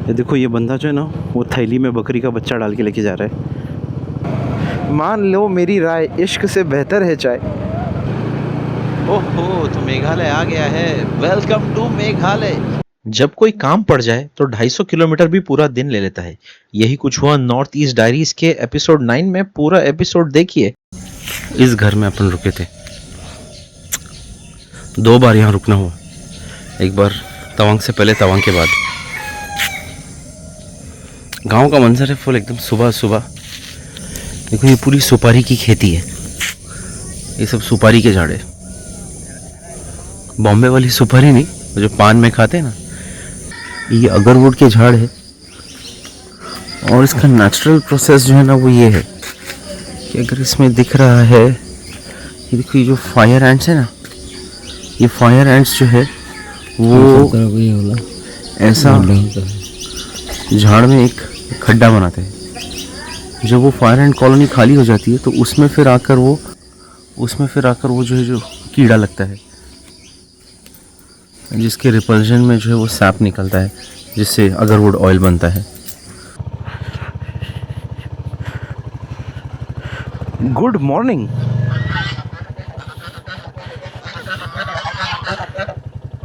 ये देखो, ये बंदा जो है ना वो थैली में बकरी का बच्चा डाल के लेके जा रहा है। मान लो मेरी राय, इश्क से बेहतर है चाय। ओहो, तो मेघालय आ गया है। Welcome to Meghalaya. जब कोई काम पड़ जाए तो 250 किलोमीटर भी पूरा दिन ले लेता है। यही कुछ हुआ नॉर्थ ईस्ट डायरीज के एपिसोड 9 में। पूरा एपिसोड देखिए। इस घर में अपन रुके थे, 2 बार यहाँ रुकना हुआ। एक बार तवांग से पहले, तवांग के बाद। गांव का मंजर है फुल एकदम सुबह सुबह। देखो, ये पूरी सुपारी की खेती है। ये सब सुपारी के झाड़ है। बॉम्बे वाली सुपारी नहीं, जो पान में खाते हैं ना, ये अगरवुड के झाड़ है। और इसका नेचुरल प्रोसेस जो है ना वो ये है कि अगर इसमें दिख रहा है, ये देखो, ये जो फायर एंट्स है ना, ये फायर एंट्स जो है वो ऐसा झाड़ में एक खड्डा बनाते हैं। जब वो फायर एंट कॉलोनी खाली हो जाती है तो उसमें फिर आकर वो जो है, जो कीड़ा लगता है, जिसके रिपल्जन में जो है वो सैप निकलता है, जिससे अगरवुड ऑयल बनता है। Good morning.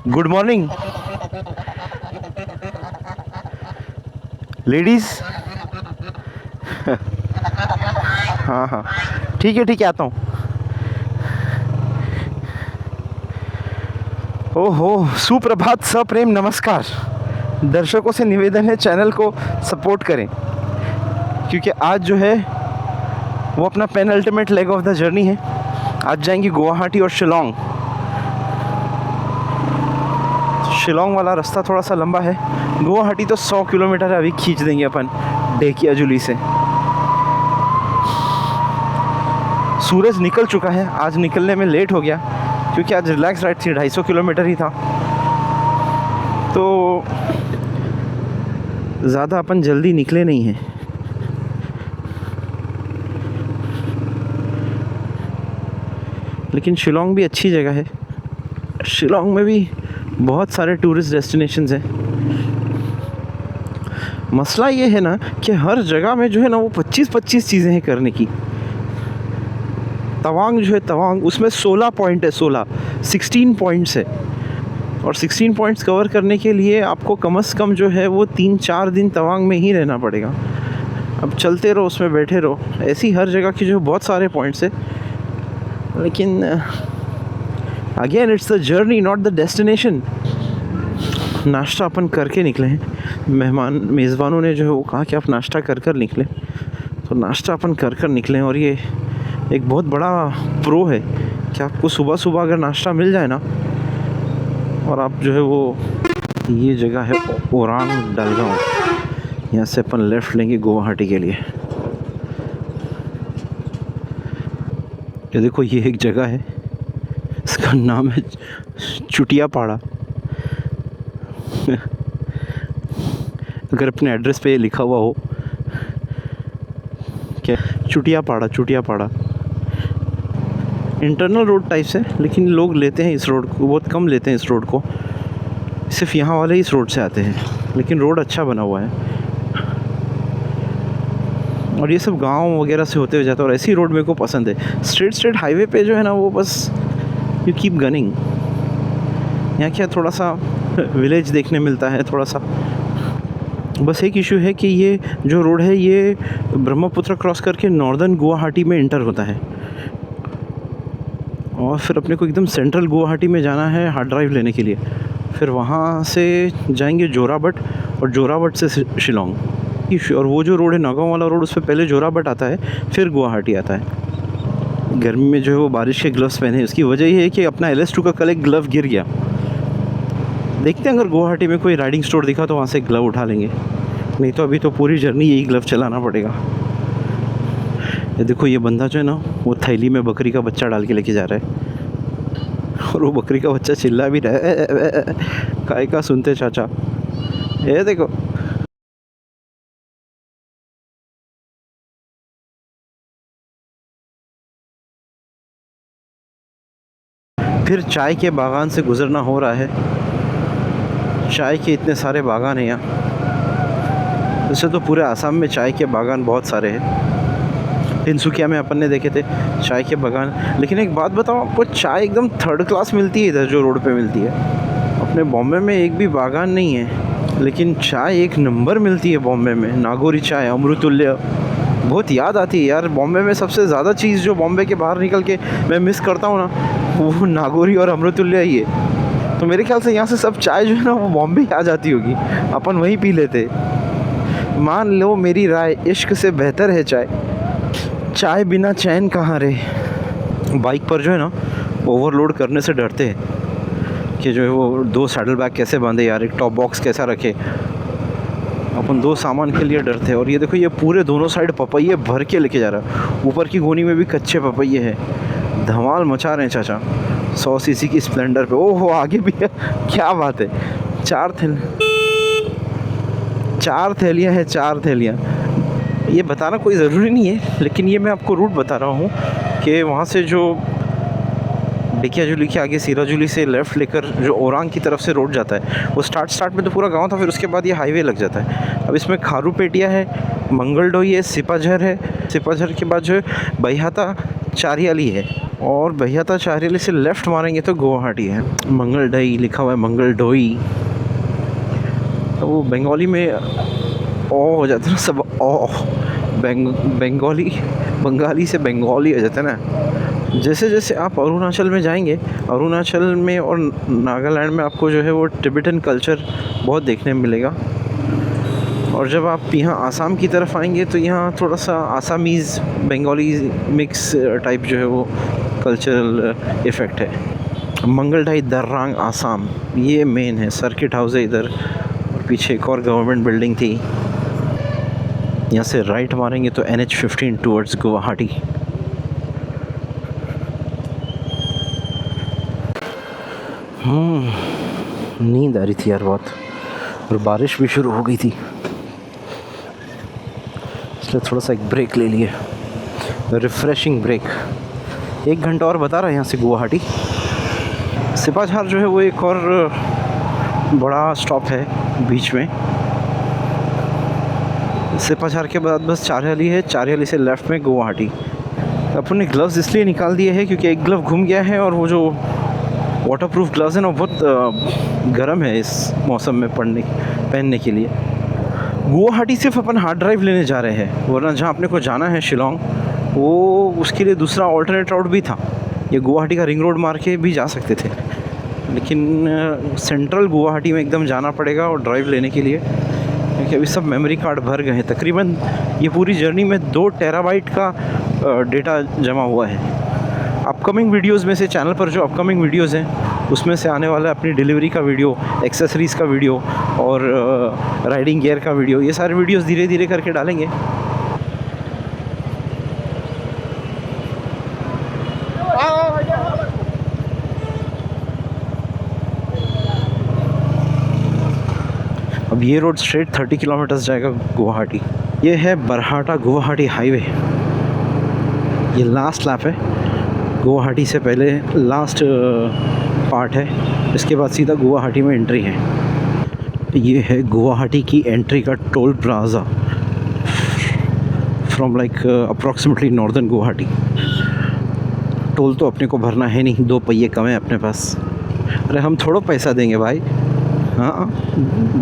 Good morning ladies. हाँ हाँ, ठीक है आता हूँ। ओहो, सुप्रभात, सप्रेम नमस्कार। दर्शकों से निवेदन है, चैनल को सपोर्ट करें, क्योंकि आज जो है वो अपना penultimate leg of the journey है। आज जाएंगे गुवाहाटी और शिलोंग। शिलोंग वाला रास्ता थोड़ा सा लंबा है। गुवाहाटी तो 100 किलोमीटर है, अभी खींच देंगे अपन ढेकियाजुली से। सूरज निकल चुका है, आज निकलने में लेट हो गया क्योंकि आज रिलैक्स राइड थी, 250 किलोमीटर ही था, तो ज़्यादा अपन जल्दी निकले नहीं हैं। लेकिन शिलोंग भी अच्छी जगह है। शिलोंग में भी बहुत सारे टूरिस्ट डेस्टिनेशंस हैं। मसला ये है ना कि हर जगह में जो है ना वो 25-25 चीज़ें हैं करने की। तवांग जो है, तवांग उसमें 16 पॉइंट है, 16 पॉइंट्स है। और 16 पॉइंट्स कवर करने के लिए आपको कम से कम जो है वो 3-4 दिन तवांग में ही रहना पड़ेगा। अब चलते रहो, उसमें बैठे रहो। ऐसी हर जगह की जो बहुत सारे पॉइंट्स है, लेकिन again it's the journey not the destination. नाश्ता अपन करके निकले हैं। मेज़बानों ने जो है वो कहा कि आप नाश्ता कर निकलें, तो नाश्ता अपन कर निकले। और ये एक बहुत बड़ा प्रो है कि आपको सुबह सुबह अगर नाश्ता मिल जाए ना, और आप जो है वो, ये जगह है ओरांग डलगांव। यहाँ से अपन लेफ़्ट लेंगे गुवाहाटी के लिए। ये देखो, ये एक जगह है, इसका नाम है चुटियापाड़ा। अगर अपने एड्रेस पे लिखा हुआ हो क्या, चुटियापाड़ा इंटरनल रोड टाइप से, लेकिन लोग लेते हैं इस रोड को, बहुत कम लेते हैं इस रोड को। सिर्फ यहाँ वाले इस रोड से आते हैं, लेकिन रोड अच्छा बना हुआ है। और ये सब गांव वगैरह से होते हुए जाता है, और ऐसी रोड मेरे को पसंद है। स्ट्रेट हाईवे पे जो है ना वो बस यू कीप गनिंग। यहाँ क्या थोड़ा सा विलेज देखने मिलता है, थोड़ा सा। बस एक इशू है कि ये जो रोड है ये ब्रह्मपुत्र क्रॉस करके नॉर्दर्न गुवाहाटी में इंटर होता है, और फिर अपने को एकदम सेंट्रल गुवाहाटी में जाना है हार्ड ड्राइव लेने के लिए। फिर वहाँ से जाएंगे जोराबट, और जोराबट से शिलोंग। और वो जो रोड है नागांव वाला रोड, उस पर पहले जोराबट आता है, फिर गुवाहाटी आता है। गर्मी में जो है वो बारिश के ग्लव्स पहने हैं। उसकी वजह ये है कि अपना LS2 का कल एक ग्लव गिर गया। देखते हैं, अगर गुवाहाटी में कोई राइडिंग स्टोर दिखा तो वहाँ से ग्लव उठा लेंगे, नहीं तो अभी तो पूरी जर्नी यही ग्लव चलाना पड़ेगा। ये देखो, ये बंदा जो है ना वो थैली में बकरी का बच्चा डाल के लेके जा रहा है, और वो बकरी का बच्चा चिल्ला भी रहा है, काय का सुनते चाचा। ये देखो, फिर चाय के बागान से गुजरना हो रहा है। चाय के इतने सारे बागान हैं यहाँ। वैसे तो पूरे आसाम में चाय के बागान बहुत सारे हैं। तिनसुकिया में अपन ने देखे थे चाय के बागान। लेकिन एक बात बताओ आपको, चाय एकदम थर्ड क्लास मिलती है इधर जो रोड पे मिलती है। अपने बॉम्बे में एक भी बागान नहीं है, लेकिन चाय एक नंबर मिलती है बॉम्बे में। नागौरी चाय, अमृतुल्य, बहुत याद आती है यार। बॉम्बे में सबसे ज़्यादा चीज़ जो बॉम्बे के बाहर निकल के मैं मिस करता हूँ ना, वो नागौरी और अमृतुल्य ही है। तो मेरे ख्याल से यहाँ से सब चाय जो है ना वो बॉम्बे आ जाती होगी, अपन वहीं पी लेते। मान लो मेरी राय, इश्क से बेहतर है चाय। चाय बिना चैन कहाँ रहे। बाइक पर जो है ना ओवरलोड करने से डरते हैं कि जो है वो 2 सैडल बैग कैसे बांधे यार, एक टॉप बॉक्स कैसा रखे। अपन 2 सामान के लिए डरते हैं। और ये देखो, ये पूरे दोनों साइड पपैये भर के लेके जा रहा है। ऊपर की गोनी में भी कच्चे पपैये हैं। धमाल मचा रहे हैं चाचा 100 सीसी की स्प्लेंडर पे। ओहो, आगे भी है, क्या बात है। 4 थैलियाँ हैं, 4 थैलियाँ। ये बताना कोई ज़रूरी नहीं है, लेकिन ये मैं आपको रूट बता रहा हूँ कि वहाँ से जो डिकियाजुली के आगे सिराजुली से लेफ़्ट लेकर जो ओरांग की तरफ से रोड जाता है, वो स्टार्ट में तो पूरा गांव था, फिर उसके बाद ये हाईवे लग जाता है। अब इसमें खारूपेटिया है, मंगलडोई है, सिपाझर है। सिपाझर के बाद जो है बहियाता चारियाली है, और बहियाता चारियाली से लेफ़्ट मारेंगे तो गुवाहाटी है। मंगलडोई लिखा हुआ है, मंगलडोई। तो वो बंगाली में ओ हो जाता है ना सब, ओ बंगाली से बंगाली हो जाता है ना। जैसे जैसे आप अरुणाचल में जाएंगे, अरुणाचल में और नागालैंड में आपको जो है वो टिबेटन कल्चर बहुत देखने में मिलेगा। और जब आप यहाँ आसाम की तरफ आएंगे तो यहाँ थोड़ा सा आसामीज़ बंगाली मिक्स टाइप जो है वो कल्चरल इफ़ेक्ट है। मंगलडाई दर्रांग आसाम, ये मेन है। सर्किट हाउस है इधर, और पीछे एक और गवर्नमेंट बिल्डिंग थी। यहाँ से राइट मारेंगे तो NH15 टूवर्ड्स गुवाहाटी। नींद आ रही थी यार बहुत, और बारिश भी शुरू हो गई थी, इसलिए थोड़ा सा एक ब्रेक ले लिए, रिफ़्रेशिंग ब्रेक। 1 घंटा और बता रहा है यहाँ से गुवाहाटी। सिपाझार जो है वो एक और बड़ा स्टॉप है बीच में। सिपाझार के बाद बस चारियाली है, चारियाली से लेफ़्ट में गुवाहाटी। अपन ने ग्लव्स इसलिए निकाल दिए हैं क्योंकि एक ग्लव घूम गया है, और वो जो वाटरप्रूफ ग्लव्स है ना बहुत गर्म है इस मौसम में पहनने के लिए। गुवाहाटी सिर्फ अपन हार्ड ड्राइव लेने जा रहे हैं, वरना जहाँ अपने को जाना है शिलोंग, वो उसके लिए दूसरा ऑल्टरनेट राउट भी था। ये गुवाहाटी का रिंग रोड मार के भी जा सकते थे, लेकिन सेंट्रल गुवाहाटी में एकदम जाना पड़ेगा और ड्राइव लेने के लिए, क्योंकि अभी सब मेमोरी कार्ड भर गए हैं। तकरीबन ये पूरी जर्नी में 2 टेराबाइट का डेटा जमा हुआ है। अपकमिंग वीडियोस में से चैनल पर जो अपकमिंग वीडियोस हैं उसमें से आने वाला है अपनी डिलीवरी का वीडियो, एक्सेसरीज़ का वीडियो और राइडिंग गियर का वीडियो। ये सारे वीडियोस धीरे धीरे करके डालेंगे। अब ये रोड स्ट्रेट 30 किलोमीटर्स जाएगा गुवाहाटी। ये है बरहाटा गुवाहाटी हाईवे। ये लास्ट लैप है, गुवाहाटी से पहले लास्ट पार्ट है। इसके बाद सीधा गुवाहाटी में एंट्री है। ये है गुवाहाटी की एंट्री का toll plaza from like approximately northern Guwahati. Toll तो अपने को भरना है नहीं, 2 पहिए कम है अपने पास। अरे हम थोड़ा पैसा देंगे भाई, हाँ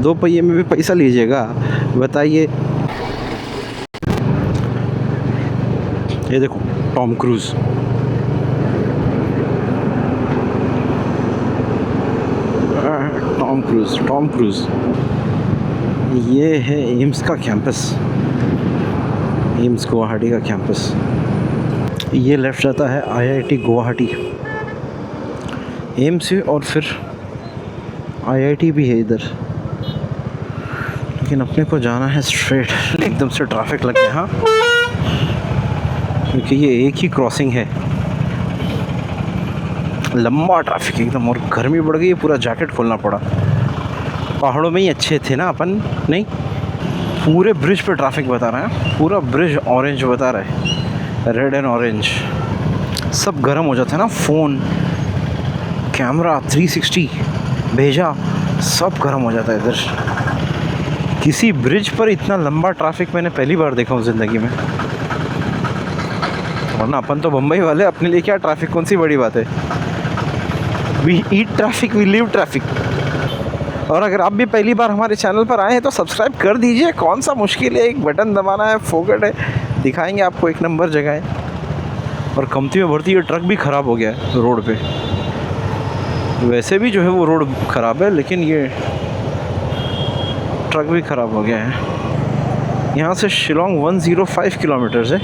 2 पहिए में भी पैसा लीजिएगा, बताइए। ये देखो टॉम क्रूज़, टॉम क्रूज़। ये है एम्स का कैंपस, एम्स गुवाहाटी का कैंपस। ये लेफ़्ट जाता है IIT गुवाहाटी, एम्स से, और फिर IIT भी है इधर। लेकिन अपने को जाना है स्ट्रेट। एकदम से ट्रैफिक लग गया, हाँ, क्योंकि ये एक ही क्रॉसिंग है। लंबा ट्रैफिक एकदम, और गर्मी बढ़ गई, पूरा जैकेट खोलना पड़ा। पहाड़ों में ही अच्छे थे ना अपन, नहीं पूरे ब्रिज पे ट्रैफिक बता रहा है, पूरा ब्रिज ऑरेंज बता रहा है, रेड एंड ऑरेंज। सब गर्म हो जाता है ना, फ़ोन, कैमरा 360 भेजा, सब गर्म हो जाता है इधर। किसी ब्रिज पर इतना लंबा ट्रैफिक मैंने पहली बार देखा हूँ ज़िंदगी में। वरना अपन तो बम्बई वाले, अपने लिए क्या ट्रैफिक, कौन सी बड़ी बात है। We eat traffic, we live traffic. और अगर आप भी पहली बार हमारे चैनल पर आए हैं तो सब्सक्राइब कर दीजिए। कौन सा मुश्किल है, एक बटन दबाना है, फोकट है, दिखाएंगे आपको एक नंबर जगह है। और कमती में भरती ये ट्रक भी ख़राब हो गया है रोड पे। वैसे भी जो है वो रोड ख़राब है, लेकिन ये ट्रक भी ख़राब हो गया है। यहाँ से शिलोंग 105 किलोमीटर्स है।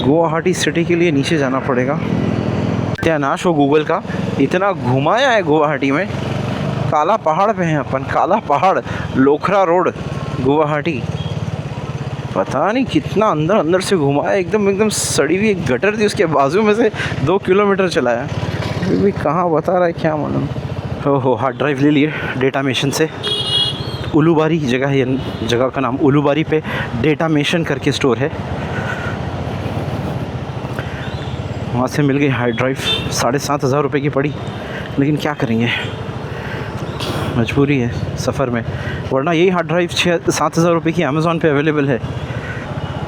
गुवाहाटी सिटी के लिए नीचे जाना पड़ेगा। सत्यानाश हो गूगल का, इतना घुमाया है गुवाहाटी में। काला पहाड़ पे हैं अपन, काला पहाड़, लोखरा रोड, गुवाहाटी। पता नहीं कितना अंदर अंदर से घुमाया, एकदम सड़ी हुई एक गटर थी उसके बाजू में से 2 किलोमीटर चलाया। अभी भी कहाँ बता रहा है क्या मालूम। हो हार्ड ड्राइव ले लिए डेटा मेशन से। उलूबारी जगह है, ये जगह का नाम उलूबारी पे डेटा मेशन करके स्टोर है। वहाँ से मिल गई हार्ड ड्राइव, 7,500 रुपये की पड़ी, लेकिन क्या करेंगे, मजबूरी है सफ़र में। वरना यही हार्ड ड्राइव 7,000 रुपये की अमेज़ॉन पे अवेलेबल है।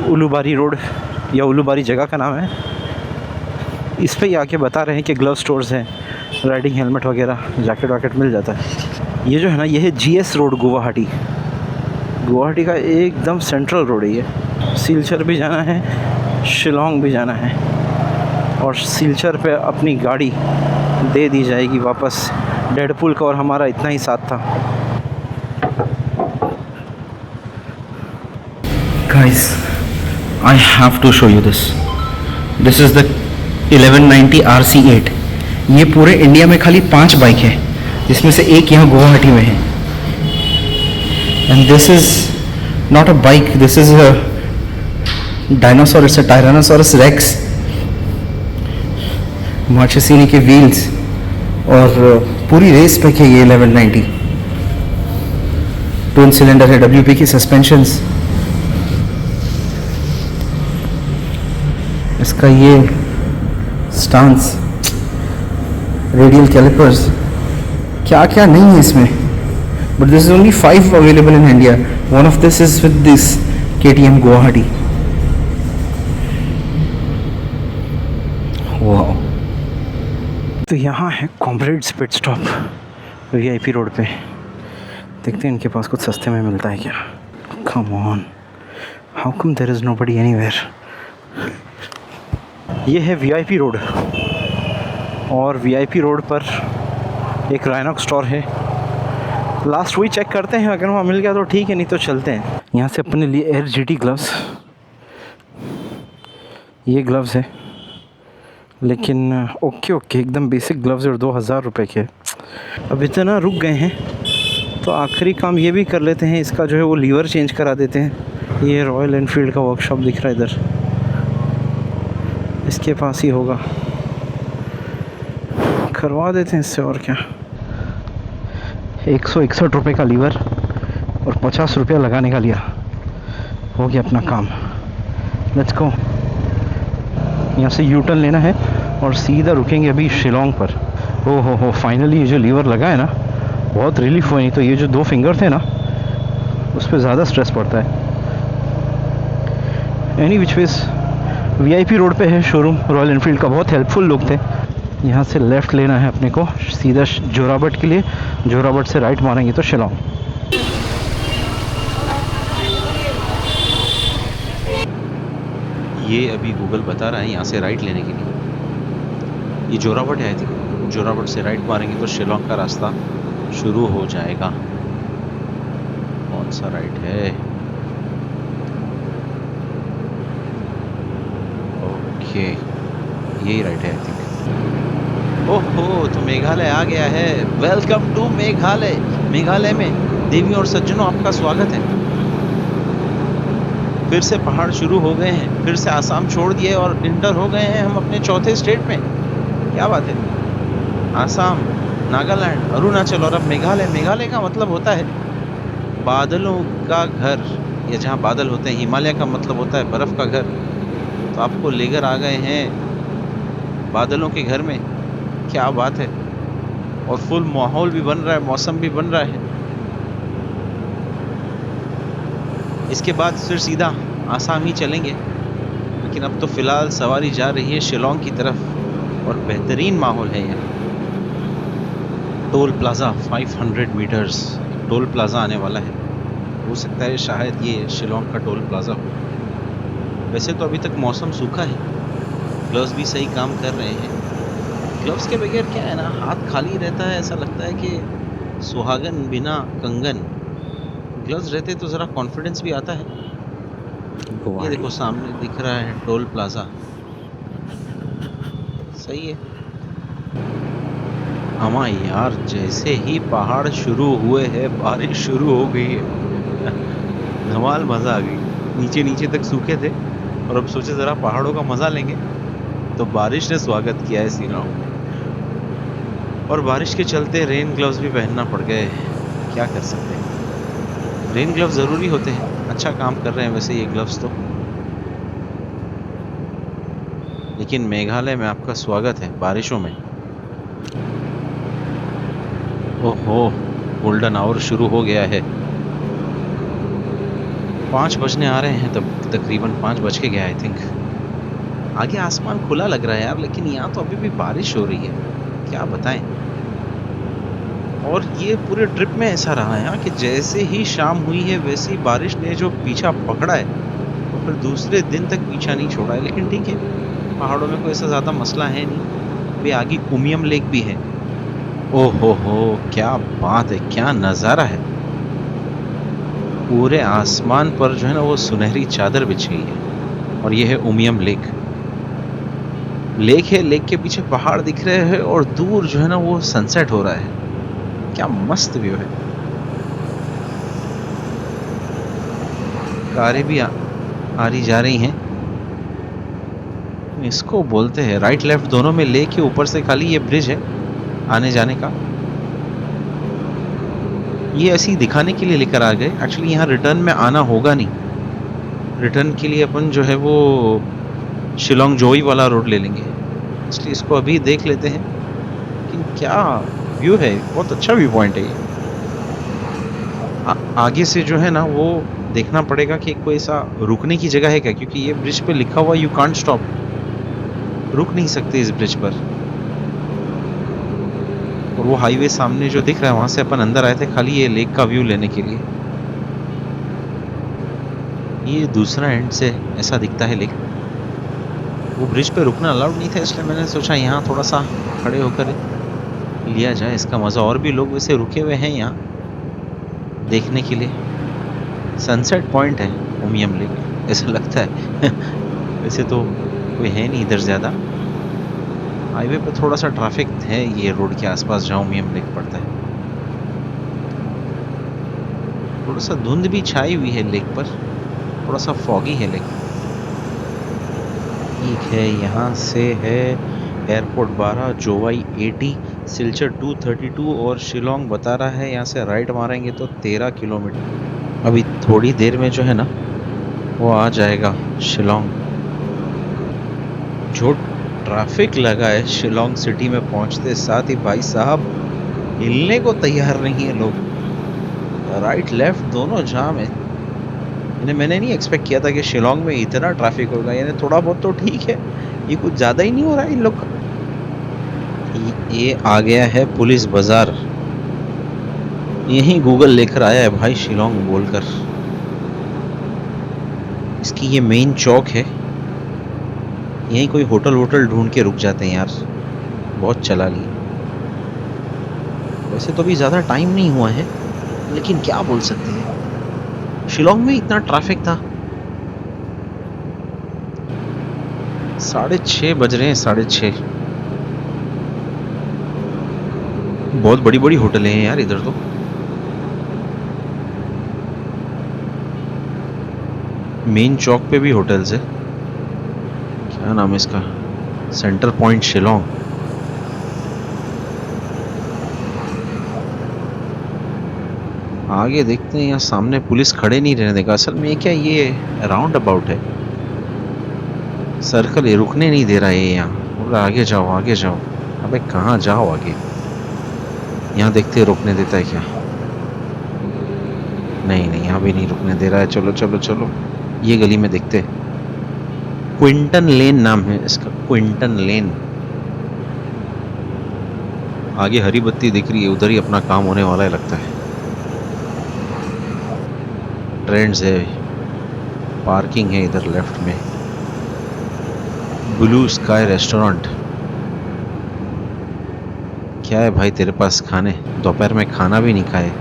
उलूबारी रोड या उलूबारी जगह का नाम है। इस पे ही आके बता रहे हैं कि ग्लव स्टोर्स हैं, राइडिंग हेलमेट वगैरह, जैकेट वैकेट मिल जाता है। ये जो है ना, ये है GS रोड गुवाहाटी। गुवाहाटी का एकदम सेंट्रल रोड है ये। सिलचर भी जाना है, शिलोंग भी जाना है। और सिलचर पे अपनी गाड़ी दे दी जाएगी वापस। डेडपुल का और हमारा इतना ही साथ था। Guys, I have to show you this. This is the 1190 RC8. ये पूरे इंडिया में खाली 5 बाइक है, जिसमें से एक यहाँ गुवाहाटी में है। And this is not a bike, this is a dinosaur, it's a Tyrannosaurus Rex। मार्चेसिनी के व्हील्स और पूरी रेस पैक है ये 1190। ट्विन सिलेंडर है, WP की सस्पेंशंस। इसका ये स्टांस, रेडियल कैलिपर्स, क्या क्या नहीं है इसमें। But this is only 5 available in India. One of this is with this KTM Guwahati. वाह। तो यहाँ है comrades pit stop VIP road पे। देखते हैं इनके पास कुछ सस्ते में मिलता है क्या। Come on, how come there is nobody anywhere. ये है VIP रोड, और VIP रोड पर एक राइनॉक्स स्टोर है। लास्ट वही चेक करते हैं, अगर वहाँ मिल गया तो ठीक है, नहीं तो चलते हैं। यहाँ से अपने लिए एयर GT ग्लव्स, ये ग्लव्स है, लेकिन ओके एकदम बेसिक ग्लव्स और 2,000 रुपये के। अब इतना रुक गए हैं तो आखिरी काम ये भी कर लेते हैं, इसका जो है वो लीवर चेंज करा देते हैं। ये रॉयल एनफील्ड का वर्कशॉप दिख रहा है इधर, इसके पास ही होगा, करवा देते हैं इससे। और क्या, 161 रुपये का लीवर और 50 रुपया लगाने का लिया, हो गया अपना काम। Let's go. यहाँ से U-टर्न लेना है और सीधा रुकेंगे अभी शिलोंग पर। हो फाइनली ये जो लीवर लगा है ना, बहुत रिलीफ हुआ। नहीं तो ये जो 2 फिंगर थे ना, उस पर ज़्यादा स्ट्रेस पड़ता है। Any which ways VIP road पे है शोरूम रॉयल एनफील्ड का, बहुत हेल्पफुल लोग थे। यहाँ से लेफ़्ट लेना है अपने को सीधा जोराबट के लिए, जोराबट से राइट मारेंगे तो शिलोंग। ये अभी गूगल बता रहा है यहाँ से राइट लेने के लिए। ये जोराबट है, आई थिंक जोराबट से राइट मारेंगे तो शिलोंग का रास्ता शुरू हो जाएगा। कौन सा राइट है? ओके, यही राइट है आई थिंक। ओहो, तो मेघालय आ गया है। Welcome to Meghalaya. मेघालय में देवी और सज्जनों आपका स्वागत है। फिर से पहाड़ शुरू हो गए हैं, फिर से आसाम छोड़ दिए और इंटर हो गए हैं हम अपने चौथे स्टेट में। क्या बात है, आसाम, नागालैंड, अरुणाचल और अब मेघालय। मेघालय का मतलब होता है बादलों का घर, या जहाँ बादल होते हैं। हिमालय का मतलब होता है बर्फ़ का घर। तो आपको लेकर आ गए हैं बादलों के घर में। क्या बात है। और फुल माहौल भी बन रहा है, मौसम भी बन रहा है। इसके बाद फिर सीधा आसाम ही चलेंगे, लेकिन अब तो फिलहाल सवारी जा रही है शिलोंग की तरफ और बेहतरीन माहौल है यहाँ। Toll plaza 500 metres toll plaza आने वाला है, हो सकता है शायद ये शिलोंग का टोल प्लाजा हो। वैसे तो अभी तक मौसम सूखा है, ग्लव्स भी सही काम कर रहे हैं। ग्लव्स के बगैर क्या है ना, हाथ खाली रहता है, ऐसा लगता है कि सुहागन बिना कंगन। ग्लव्स रहते तो ज़रा कॉन्फिडेंस भी आता है। ये गुवाहाटी। देखो सामने दिख रहा है टोल प्लाजा, सही है। अमा यार, जैसे ही पहाड़ शुरू हुए हैं बारिश शुरू हो गई है। धमाल मजा आ गई। नीचे नीचे तक सूखे थे और अब सोचे जरा पहाड़ों का मजा लेंगे, तो बारिश ने स्वागत किया है सीनाओं में। और बारिश के चलते रेन ग्लव्स भी पहनना पड़ गए, क्या कर सकते हैं। रेन ग्लव्स ज़रूरी होते हैं, अच्छा काम कर रहे हैं वैसे ये ग्लव्स तो। लेकिन मेघालय में आपका स्वागत है बारिशों में। ओहो, गोल्डन आवर शुरू हो गया है। 5 बजने आ रहे हैं, तब तकरीबन 5 बज के गया आई थिंक। आगे आसमान खुला लग रहा है यार, लेकिन यहाँ तो अभी भी बारिश हो रही है, क्या बताएं। और ये पूरे ट्रिप में ऐसा रहा है कि जैसे ही शाम हुई है वैसे ही बारिश ने जो पीछा पकड़ा है तो फिर दूसरे दिन तक पीछा नहीं छोड़ा है। लेकिन ठीक है, पहाड़ों में कोई ऐसा ज़्यादा मसला है नहीं। अभी आगे उमियम लेक भी है। ओहो हो, क्या बात है, क्या नज़ारा है। पूरे आसमान पर जो है ना वो सुनहरी चादर बिछ गई है। और ये है उमियम लेक। लेक है, लेक के पीछे पहाड़ दिख रहे हैं और दूर जो है ना वो सनसेट हो रहा है। क्या मस्त व्यू है। कारें भी आ रही जा रही हैं। इसको बोलते हैं राइट लेफ्ट दोनों में लेक के ऊपर से खाली ये ब्रिज है आने जाने का। ये ऐसे ही दिखाने के लिए लेकर आ गए, एक्चुअली यहाँ रिटर्न में आना होगा नहीं। रिटर्न के लिए अपन जो है वो शिलोंग जोई वाला रोड ले लेंगे, इसलिए इसको अभी देख लेते हैं। लेकिन क्या व्यू है, बहुत अच्छा व्यू पॉइंट है ये। आगे से जो है ना वो देखना पड़ेगा कि कोई ऐसा रुकने की जगह है क्या, क्योंकि ये ब्रिज पे लिखा हुआ यू कांट स्टॉप, रुक नहीं सकते इस ब्रिज पर। और वो हाईवे सामने जो दिख रहा है वहां से अपन अंदर आए थे खाली ये लेक का व्यू लेने के लिए। ये दूसरा एंड से ऐसा दिखता है लेक। वो ब्रिज पे रुकना अलाउड नहीं था, इसलिए मैंने सोचा यहाँ थोड़ा सा खड़े होकर लिया जाए इसका मज़ा। और भी लोग वैसे रुके हुए हैं यहाँ देखने के लिए। सनसेट पॉइंट है उमियम लेक, ऐसा लगता है। वैसे तो कोई है नहीं इधर ज़्यादा। हाईवे पे थोड़ा सा ट्रैफिक है ये रोड के आसपास जहाँ उमियम लेक पड़ता है। थोड़ा सा धुंध भी छाई हुई है लेक पर, थोड़ा सा फॉगी है लेक। ठीक है, यहाँ से है एयरपोर्ट 12, जोवाई 80, सिलचर 232 और शिलोंग बता रहा है यहाँ से राइट मारेंगे तो 13 किलोमीटर। अभी थोड़ी देर में जो है ना वो आ जाएगा शिलोंग। जो ट्रैफिक लगा है शिलोंग सिटी में पहुंचते साथ ही भाई साहब हिलने को तैयार नहीं है लोग। राइट लेफ्ट दोनों जाम है। मैंने नहीं एक्सपेक्ट किया था कि शिलोंग में इतना ट्रैफिक होगा। यानी थोड़ा बहुत तो ठीक है, ये कुछ ज़्यादा ही नहीं हो रहा है इन लोग का। ये आ गया है पुलिस बाजार, यही गूगल लेकर आया है भाई शिलोंग बोलकर। इसकी ये मेन चौक है, यहीं कोई होटल वोटल ढूंढ के रुक जाते हैं यार, बहुत चला लिए। वैसे तो अभी ज़्यादा टाइम नहीं हुआ है, लेकिन क्या बोल सकते हैं, शिलोंग में इतना ट्रैफिक था। 6:30 बज रहे हैं, 6:30। बहुत बड़ी बड़ी होटलें हैं यार इधर तो। मेन चौक पे भी होटल्स है। क्या नाम है इसका, सेंटर पॉइंट शिलोंग। आगे देखते हैं, यहाँ सामने पुलिस खड़े नहीं रहने देगा। असल में क्या ये राउंड अबाउट है, सर्कल, ये रुकने नहीं दे रहा है यहाँ। बोला आगे जाओ आगे जाओ। अबे कहाँ जाओ आगे, यहाँ देखते रोकने देता है क्या। नहीं नहीं, यहाँ भी नहीं रुकने दे रहा है। चलो चलो चलो, ये गली में देखते। क्विंटन लेन नाम है इसका, क्विंटन लेन। आगे हरी बत्ती दिख रही है, उधर ही अपना काम होने वाला है लगता है। ट्रेंड्स है, पार्किंग है इधर लेफ्ट में। Blue sky restaurant. क्या है भाई तेरे पास खाने? दोपहर में खाना भी नहीं खाए।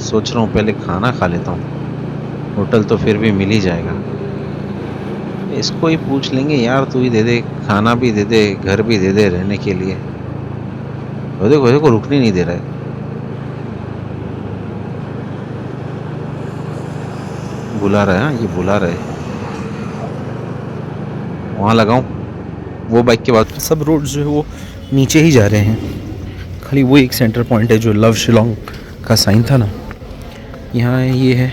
सोच रहा हूँ पहले खाना खा लेता हूँ, होटल तो फिर भी मिल ही जाएगा। इसको ही पूछ लेंगे, यार तू ही दे दे, खाना भी दे दे, घर भी दे दे रहने के लिए। देखो देखो, रुकने नहीं दे रहा है। बुला रहा है, हाँ ये बुला रहा है। वहाँ लगाऊं? वो बाइक के बाद सब रोड जो है वो नीचे ही जा रहे हैं, खाली वो एक सेंटर पॉइंट है जो लव शिलोंग का साइन था ना, यहाँ है। ये है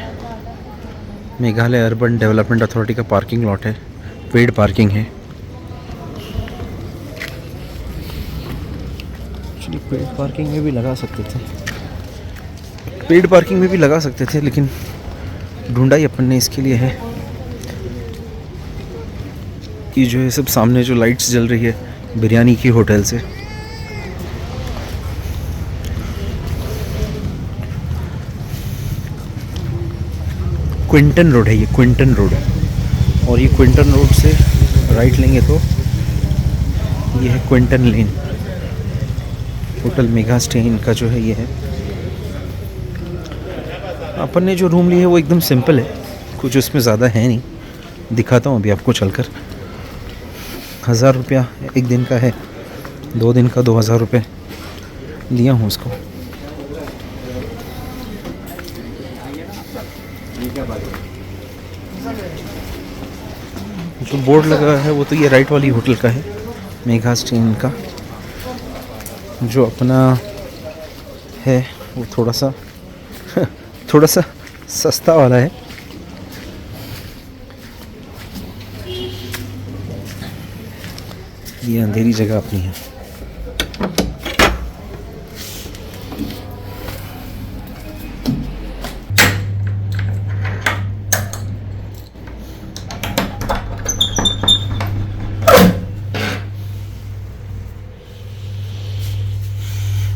मेघालय अर्बन डेवलपमेंट अथॉरिटी का पार्किंग लॉट है, पेड पार्किंग है। एक्चुअली पेड पार्किंग में भी लगा सकते थे, पेड पार्किंग में भी लगा सकते थे, लेकिन ढूंढा ही अपन ने इसके लिए है। ये जो है सब सामने जो लाइट्स जल रही है बिरयानी की होटल से, क्विंटन रोड है, ये क्विंटन रोड है। और ये क्विंटन रोड से राइट लेंगे तो ये है क्विंटन लेन। होटल मेगा स्टे इनका जो है ये है। अपन ने जो रूम लिया है वो एकदम सिंपल है, कुछ उसमें ज़्यादा है नहीं। दिखाता हूँ अभी आपको चलकर। 1000 रुपया एक दिन का है, 2 दिन का 2000 रुपये दिया हूँ उसको। जो बोर्ड लगा है वो तो ये राइट वाली होटल का है, मेघा स्टीन का। जो अपना है वो थोड़ा सा सस्ता वाला है। ये अंधेरी जगह अपनी है।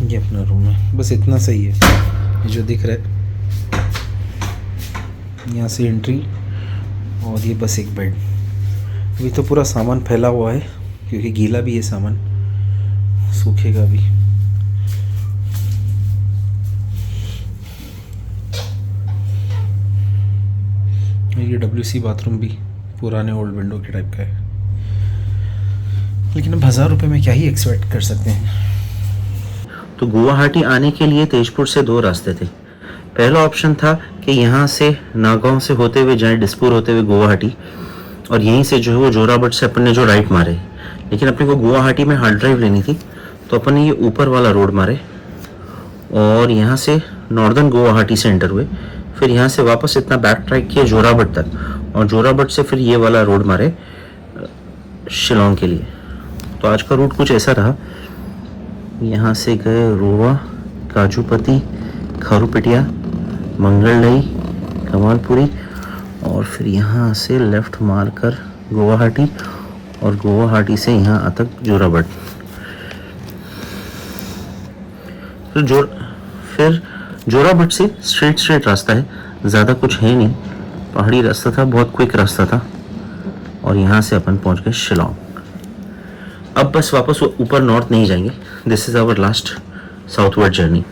ये अपना रूम है, बस इतना सही है। ये जो दिख रहा है यहाँ से एंट्री, और ये बस एक बेड। अभी तो पूरा सामान फैला हुआ है क्योंकि गीला भी है सामान, सूखेगा भी। ये WC बाथरूम भी पुराने ओल्ड विंडो के टाइप का है, लेकिन अब 1000 रुपये में क्या ही एक्सपेक्ट कर सकते हैं। तो गुवाहाटी आने के लिए तेजपुर से 2 रास्ते थे। पहला ऑप्शन था कि यहाँ से नागांव से होते हुए जाएं, दिसपुर होते हुए गुवाहाटी, और यहीं से जो है वो जोराबट से अपन ने जो राइट मारे। लेकिन अपने को गुवाहाटी में हार्ड ड्राइव लेनी थी, तो अपन ने ये ऊपर वाला रोड मारे और यहाँ से नॉर्दर्न गुवाहाटी से एंटर हुए। फिर यहाँ से वापस इतना बैक ट्रैक किया जोराबट तक, और जोराबट से फिर ये वाला रोड मारे शिलोंग के लिए। तो आज का रूट कुछ ऐसा रहा। यहाँ से गए रोवा, काजूपति, खारूपेटिया, मंगलडई, कमालपुरी, और फिर यहाँ से लेफ़्ट मारकर गुवाहाटी, और गुवाहाटी से यहाँ तक जोराबट। फिर जोराबट से स्ट्रेट रास्ता है, ज़्यादा कुछ है नहीं, पहाड़ी रास्ता था, बहुत क्विक रास्ता था। और यहाँ से अपन पहुँच गए शिलोंग। अब बस वापस ऊपर नॉर्थ नहीं जाएंगे। This is our last southward journey.